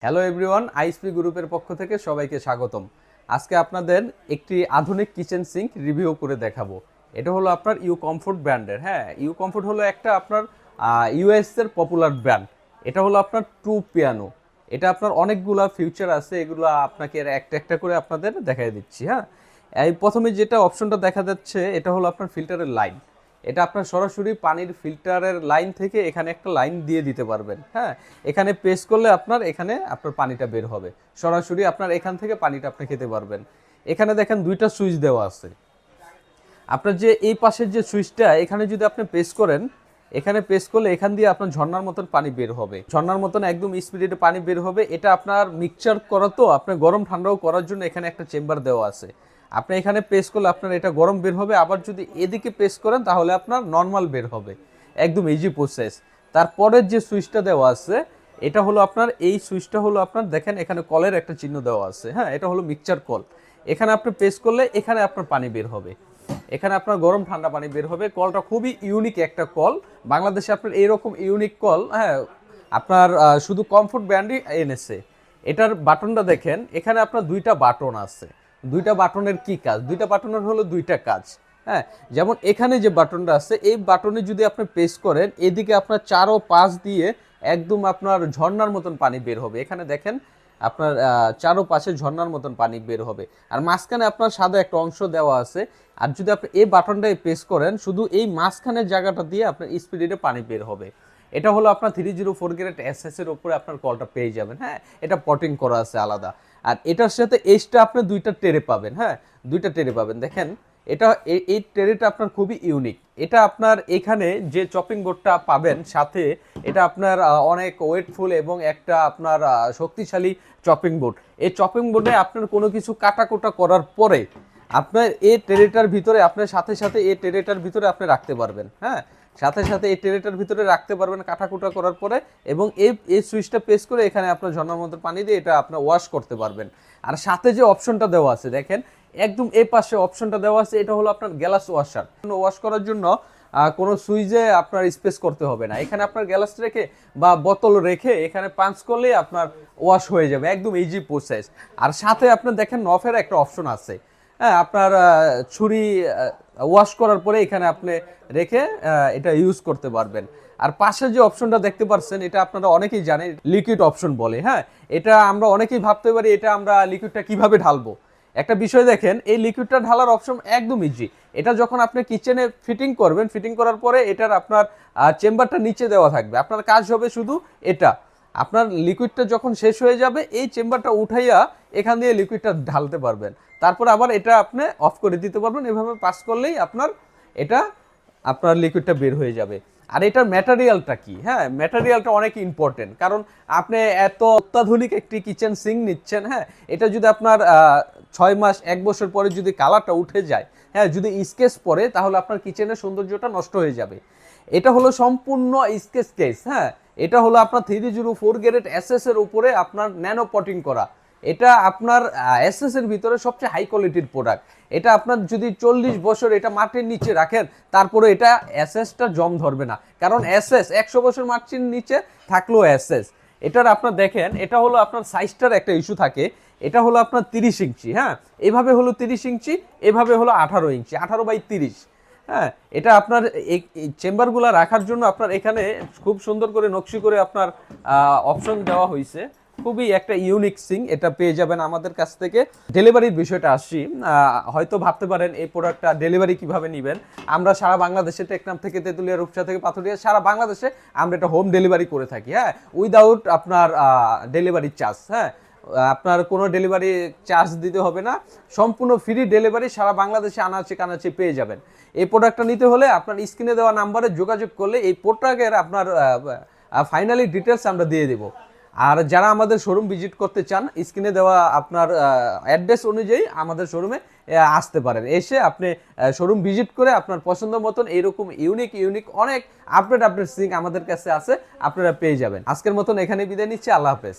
Hello everyone, ISP গ্রুপের পক্ষ থেকে সবাইকে স্বাগতম। আজকে আপনাদের একটি আধুনিক কিচেন সিঙ্ক রিভিউ করে দেখাবো। এটা হলো আপনার ইউ কমফোর্ট ব্র্যান্ডের। হ্যাঁ, ইউ কমফোর্ট হলো একটা আপনার ইউএস এর পপুলার ব্র্যান্ড। এটা হলো আপনার টু পিয়ানো। এটা আপনার অনেকগুলা ফিউচার আছে, এগুলো আপনাকে একটা একটা করে আপনাদের দেখাই দিচ্ছি। হ্যাঁ, এই প্রথমে যেটা অপশনটা দেখা যাচ্ছে এটা হলো আপনার ফিল্টারের লাইন। এটা আপনার সরাসরি পানির ফিল্টারের লাইন থেকে এখানে একটা লাইন দিয়ে দিতে পারবেন। হ্যাঁ, এখানে প্রেস করলে আপনার পানিটা বের হবে, সরাসরি আপনার এখান থেকে পানিটা আপনি খেতে পারবেন। এখানে দেখেন দুইটা সুইচ দেওয়া আছে। আপনার যে এই পাশের যে সুইচটা, এখানে যদি আপনি প্রেস করেন, এখানে প্রেস করলে এখান দিয়ে আপনার ঝর্ণার মতন পানি বের হবে, ঝর্ণার মতন একদম স্পিডে পানি বের হবে। এটা আপনার মিক্সচার করা, তো আপনার গরম ঠান্ডাও করার জন্য এখানে একটা চেম্বার দেওয়া আছে। আপনি এখানে প্রেস করলে আপনার এটা গরম বের হবে, আবার যদি এদিকে প্রেস করেন তাহলে আপনার নর্মাল বের হবে। একদম ইজি প্রসেস। তারপরের যে সুইচটা দেওয়া আছে, এটা হলো আপনার এই সুইচটা হলো আপনার, দেখেন এখানে কলের একটা চিহ্ন দেওয়া আছে। হ্যাঁ, এটা হলো মিক্সচার কল। এখানে আপনি প্রেস করলে এখানে আপনার পানি বের হবে, এখানে আপনার গরম ঠান্ডা পানি বের হবে। কলটা খুবই ইউনিক একটা কল, বাংলাদেশে আপনার এইরকম ইউনিক কল, হ্যাঁ, আপনার শুধু কমফোর্ট ব্র্যান্ডই এনেছে। এটার বাটনটা দেখেন, এখানে আপনার দুইটা বাটন আছে। দুইটা বাটনের কি কাজ? দুইটা বাটনের হলো দুইটা কাজ। হ্যাঁ, যেমন এখানে যে বাটনটা আছে, এই বাটনে যদি আপনি প্রেস করেন, এদিকে আপনার 4 ও 5 দিয়ে একদম আপনার ঝর্ণার মতন পানি বের হবে। এখানে দেখেন আপনার চারোপাশে ঝর্ণার মতন পানি বের হবে। আর মাঝখানে আপনার সাদা একটা অংশ দেওয়া আছে। আর যদি আপনি এই বাটনটাই প্রেস করেন, শুধু এই মাঝখানের জায়গাটা দিয়ে আপনার স্পিডে পানি বের হবে। এটা হলো আপনার 304 গ্রেড এসএস এর উপরে আপনার কলটা পেয়ে যাবেন। হ্যাঁ, এটা পটিং করা আছে আলাদা। আর এটার সাথে এসটা আপনি দুইটা টেরে পাবেন। হ্যাঁ, দুইটা টেরে পাবেন। দেখেন এটা এই ট্রেটা আপনার খুবই ইউনিক। এটা আপনার এখানে যে চপিং বোর্ডটা পাবেন সাথে, এটা আপনার অনেক ওয়েটফুল এবং একটা আপনার শক্তিশালী চপিং বোর্ড। এই চপিং বোর্ডে আপনার কোনো কিছু কাটাকুটা করার পরে আপনার এই ট্রেটার ভিতরে আপনার সাথে সাথে এই ট্রেটার ভিতরে আপনি রাখতে পারবেন। হ্যাঁ, সাথে সাথে এই ট্রেটার ভিতরে রাখতে পারবেন কাটাকুটা করার পরে, এবং এই সুইচটা প্রেস করে এখানে আপনার ঝর্ণার মতো পানি দিয়ে এটা আপনার ওয়াশ করতে পারবেন। আর সাথে যে অপশনটা দেওয়া আছে দেখেন, একদম এই পাশে অপশনটা দেওয়া আছে, এটা হলো আপনার গ্লাস ওয়াশার। ওয়াশ করার জন্য কোনো সুইচে আপনার স্পেস করতে হবে না। এখানে আপনার গ্লাস রেখে বা বোতল রেখে এখানে পাঞ্চ করলেই আপনার ওয়াশ হয়ে যাবে, একদম ইজি প্রসেস। আর সাথে আপনার দেখেন নফের একটা অপশন আছে। হ্যাঁ, আপনার ছুরি ওয়াশ করার পরে এখানে আপনি রেখে এটা ইউজ করতে পারবেন। আর পাশে যে অপশনটা দেখতে পাচ্ছেন, এটা আপনারা অনেকেই জানেন, লিকুইড অপশন বলে। হ্যাঁ, এটা আমরা অনেকেই ভাবতে পারি এটা আমরা লিকুইডটা কিভাবে ঢালবো। একটা বিষয় দেখেন, এই লিকুইডটা ঢালার অপশন একদম ইজি। এটা যখন আপনি কিচেনে ফিটিং করবেন, ফিটিং করার পরে এটার আপনার চেম্বারটা নিচে দেওয়া থাকবে। আপনার কাজ হবে শুধু এটা, আপনার লিকুইডটা যখন শেষ হয়ে যাবে এই চেম্বারটা উঠাইয়া এখান দিয়ে লিকুইডটা ঢালতে পারবেন। তারপর আবার এটা আপনি অফ করে দিতে পারবেন। এভাবে পাস করলেই আপনার লিকুইডটা বের হয়ে যাবে। আর এটার ম্যাটেরিয়ালটা কি? হ্যাঁ, ম্যাটেরিয়ালটা অনেক ইম্পর্টেন্ট, কারণ আপনি এত অত্যাধুনিক একটি কিচেন সিঙ্ক নিচ্ছেন। হ্যাঁ, এটা যদি আপনার 6 মাস 1 বছর পরে যদি কালারটা উঠে যায়, হ্যাঁ, যদি স্কেচ পড়ে, তাহলে আপনার কিচেনের সৌন্দর্যটা নষ্ট হয়ে যাবে। এটা হলো সম্পূর্ণ স্কেচ কেস। হ্যাঁ, এটা হলো আপনার 304 গ্রেড এসএস এর উপরে আপনার ন্যানো পটিং করা। এটা আপনার এসএস এর ভিতরে সবচেয়ে হাই কোয়ালিটির প্রোডাক্ট। এটা আপনার যদি 40 বছর এটা মাটির নিচে রাখেন, তারপরে এটা এসএসটা জং ধরবে না, কারণ এসএস 100 বছর মাটির নিচে থাকলেও এসএস। এটার আপনার দেখেন, এটা হলো আপনার সাইজটার একটা ইস্যু থাকে। এটা হলো আপনার 30 ইঞ্চি। হ্যাঁ, এভাবে হলো 30 ইঞ্চি, এভাবে হলো 18 ইঞ্চি, 18/30। হ্যাঁ, এটা আপনার এই চেম্বারগুলো রাখার জন্য আপনার এখানে খুব সুন্দর করে নকশি করে আপনার অপশন দেওয়া হয়েছে। খুবই একটা ইউনিক সিং, এটা পেয়ে যাবেন আমাদের কাছ থেকে। ডেলিভারির বিষয়টা আসছি, হয়তো ভাবতে পারেন এই প্রোডাক্টটা ডেলিভারি কিভাবে নেবেন। আমরা সারা বাংলাদেশে, টেকনাফ থেকে তেঁতুলিয়া, রূপসা থেকে পাথুরিয়া, সারা বাংলাদেশে আমরা এটা হোম ডেলিভারি করে থাকি। হ্যাঁ, উইদাউট আপনার ডেলিভারি চার্জ। হ্যাঁ, আপনার কোনো ডেলিভারি চার্জ দিতে হবে না, সম্পূর্ণ ফ্রি ডেলিভারি সারা বাংলাদেশে আনাচে কানাচে পেয়ে যাবেন। এই প্রোডাক্টটা নিতে হলে আপনার স্ক্রিনে দেওয়া নাম্বারে যোগাযোগ করলে এই প্রোডাক্টের আপনার ফাইনালি ডিটেলস আমরা দিয়ে দেবো। আর যারা আমাদের শোরুম ভিজিট করতে চান, স্ক্রিনে দেওয়া আপনার অ্যাড্রেস অনুযায়ী আমাদের শোরুমে আসতে পারেন। এসে আপনি শোরুম ভিজিট করে আপনার পছন্দ মতন এইরকম ইউনিক অনেক আপডেট সিং আমাদের কাছে আছে, আপনারা পেয়ে যাবেন। আজকের মতন এখানে বিদায় নিচ্ছি। আল্লাহ হাফেজ।